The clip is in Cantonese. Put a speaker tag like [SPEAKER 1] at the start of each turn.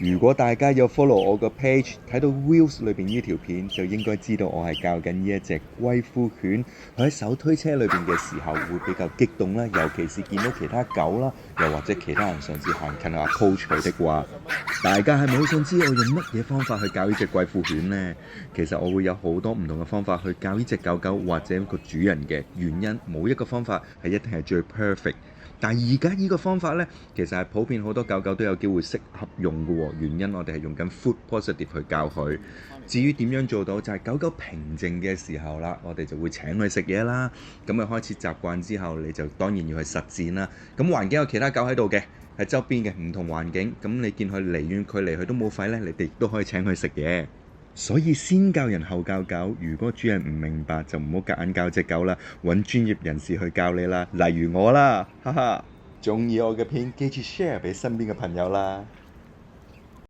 [SPEAKER 1] 如果大家有 follow 我個 page，睇到 Reels 裏邊呢條片，就應該知道我係教緊呢一隻貴婦犬，佢喺手推車裏邊嘅時候會比較激動啦，尤其是見到其他狗啦，又或者其他人嘗試行近啊 approach 佢的話，大家係咪好想知我用乜嘢方法去教呢隻貴婦犬呢？其實我會有好多唔同嘅方法去教呢隻狗狗或者個主人嘅，原因冇一個方法係一定係最 perfect。但係而家呢個方法呢，其實係普遍好多狗狗都有機會適合用嘅喎。原因我哋係用緊 food positive 去教佢。至於點樣做到，就係狗狗平靜嘅時候啦，我哋就會請佢食嘢啦。咁佢開始習慣之後，你就當然要去實踐啦。咁環境有其他狗喺度嘅，喺周邊嘅唔同環境，咁你見佢離遠距離佢都冇吠呢，你哋都可以請佢食嘢。所以先教人後教狗，如果主人唔明白就唔好夾硬教隻狗啦，揾專業人士去教你啦，例如我啦，哈哈！鍾意我嘅片記住 share 俾身邊嘅朋友啦。